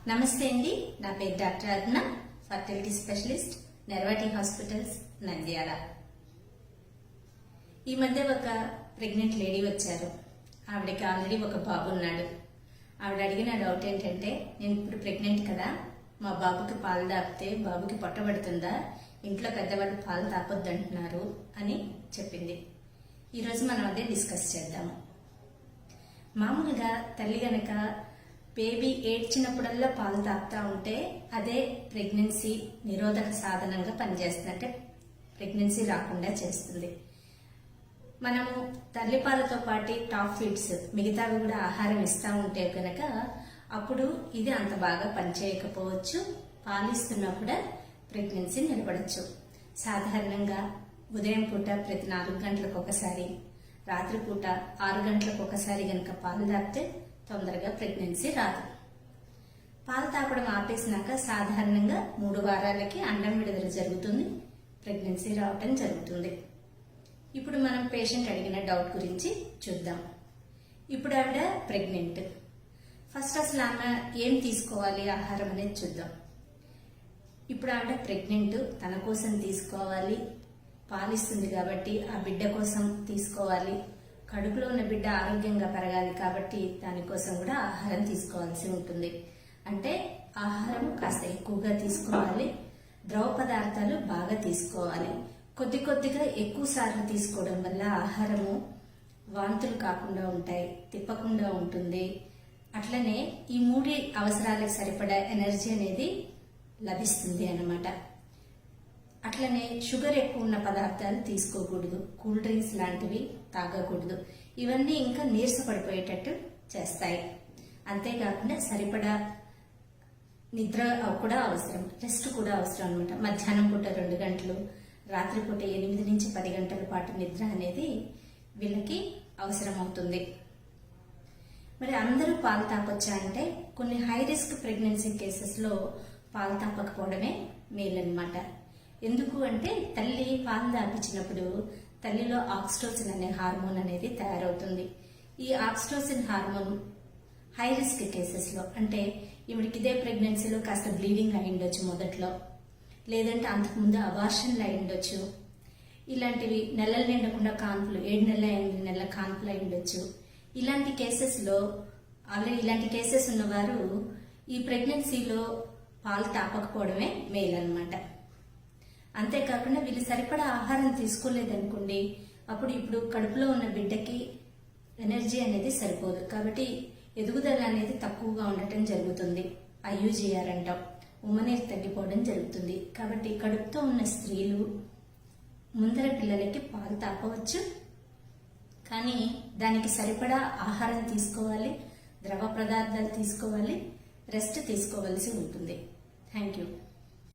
నమస్తే అండి, నా పేరు డాక్టర్ అరుణ, ఫర్టిలిటీ స్పెషలిస్ట్, నెర్వాటి హాస్పిటల్స్, నంద్యాల. ఈ మధ్య ఒక ప్రెగ్నెంట్ లేడీ వచ్చారు. ఆవిడకి ఆల్రెడీ ఒక బాబు ఉన్నాడు. ఆవిడ అడిగిన డౌట్ ఏంటంటే, నేను ఇప్పుడు ప్రెగ్నెంట్ కదా, మా బాబుకి పాలు తాపితే బాబుకి పొట్టబడుతుందా, ఇంట్లో పెద్దవాళ్ళు పాలు తాపొద్దు అంటున్నారు అని చెప్పింది. ఈరోజు మనం అదే డిస్కస్ చేద్దాము. మామూలుగా తల్లి గనక బేబీ ఏడ్చినప్పుడల్లా పాలు తాపుతా ఉంటే అదే ప్రెగ్నెన్సీ నిరోధక సాధనంగా పనిచేస్తుంది, అంటే ప్రెగ్నెన్సీ రాకుండా చేస్తుంది. మనము తల్లిపాలతో పాటు టాప్ ఫీడ్స్ మిగతావి కూడా ఆహారం ఇస్తూ ఉంటే కనుక అప్పుడు ఇది అంత బాగా పనిచేయకపోవచ్చు. పాలు ఇస్తున్నా కూడా ప్రెగ్నెన్సీ నిలబడచ్చు. సాధారణంగా ఉదయం పూట ప్రతి 4 గంటలకు ఒకసారి, రాత్రిపూట 6 గంటలకు ఒకసారి గనక పాలు తాపితే తొందరగా ప్రెగ్నెన్సీ రాదు. పాలు తాపడం ఆపేసినాక సాధారణంగా 3 వారాలకి అండం విడుదల జరుగుతుంది, ప్రెగ్నెన్సీ రావటం జరుగుతుంది. ఇప్పుడు మనం పేషెంట్ అడిగిన డౌట్ గురించి చూద్దాం. ఇప్పుడు ఆవిడ ప్రెగ్నెంట్. ఫస్ట్ అసలు ఆమె ఏం తీసుకోవాలి ఆహారం అనేది చూద్దాం. ఇప్పుడు ఆవిడ ప్రెగ్నెంట్, తన కోసం తీసుకోవాలి, పాలిస్తుంది కాబట్టి ఆ బిడ్డ కోసం తీసుకోవాలి, కడుపులో ఉన్న బిడ్డ ఆరోగ్యంగా పెరగాలి కాబట్టి దానికోసం కూడా ఆహారం తీసుకోవాల్సి ఉంటుంది. అంటే ఆహారం కాస్త ఎక్కువగా తీసుకోవాలి, ద్రవ పదార్థాలు బాగా తీసుకోవాలి. కొద్ది కొద్దిగా ఎక్కువ సార్లు తీసుకోవడం వల్ల ఆహారము వాంతులు కాకుండా ఉంటాయి, తిప్పకుండా ఉంటుంది. అట్లనే ఈ 3 అవసరాలకు సరిపడా ఎనర్జీ అనేది లభిస్తుంది అన్నమాట. అట్లనే షుగర్ ఎక్కువ ఉన్న పదార్థాలు తీసుకోకూడదు, కూల్ డ్రింక్స్ లాంటివి తాగకూడదు. ఇవన్నీ ఇంకా నీరసపడిపోయేటట్టు చేస్తాయి. అంతేకాకుండా సరిపడా నిద్ర కూడా అవసరం, రెస్ట్ కూడా అవసరం అనమాట. మధ్యాహ్నం పూట 2 గంటలు, రాత్రిపూట 8 నుంచి 10 గంటల పాటు నిద్ర అనేది వీళ్ళకి అవసరం అవుతుంది. మరి అందరూ పాలు తాపొచ్చా అంటే కొన్ని హై రిస్క్ ప్రెగ్నెన్సీ కేసెస్లో పాలు తాపకపోవడమే మేలన్నమాట. ఎందుకు అంటే తల్లి పాలు తాపించినప్పుడు తల్లిలో ఆక్సిటోసిన్ అనే హార్మోన్ అనేది తయారవుతుంది. ఈ ఆక్సిటోసిన్ హార్మోన్ హై రిస్క్ కేసెస్లో, అంటే ఈవిడికి ఇదే ప్రెగ్నెన్సీలో కాస్త బ్లీడింగ్ అయి ఉండొచ్చు మొదట్లో, లేదంటే అంతకుముందు అబార్షన్లు అయి ఉండొచ్చు, ఇలాంటివి నెలలు నిండకుండా కాన్పులు, 7 నెలల 8 నెలల కాన్పులు అయి ఉండొచ్చు. ఇలాంటి కేసెస్లో ఆల్రెడీ ఇలాంటి కేసెస్ ఉన్నవారు ఈ ప్రెగ్నెన్సీలో పాలు తాపకపోవడమే మేలన్నమాట. అంతేకాకుండా వీళ్ళు సరిపడా ఆహారం తీసుకోలేదనుకోండి, అప్పుడు ఇప్పుడు కడుపులో ఉన్న బిడ్డకి ఎనర్జీ అనేది సరిపోదు, కాబట్టి ఎదుగుదల అనేది తక్కువగా ఉండటం జరుగుతుంది. IUGR అంటాం, ఉమ్మనీరు తగ్గిపోవడం జరుగుతుంది. కాబట్టి కడుపుతో ఉన్న స్త్రీలు ముందర పిల్లలకి పాలు తాపవచ్చు, కానీ దానికి సరిపడా ఆహారం తీసుకోవాలి, ద్రవ పదార్థాలు తీసుకోవాలి, రెస్ట్ తీసుకోవాల్సి ఉంటుంది. Thank you.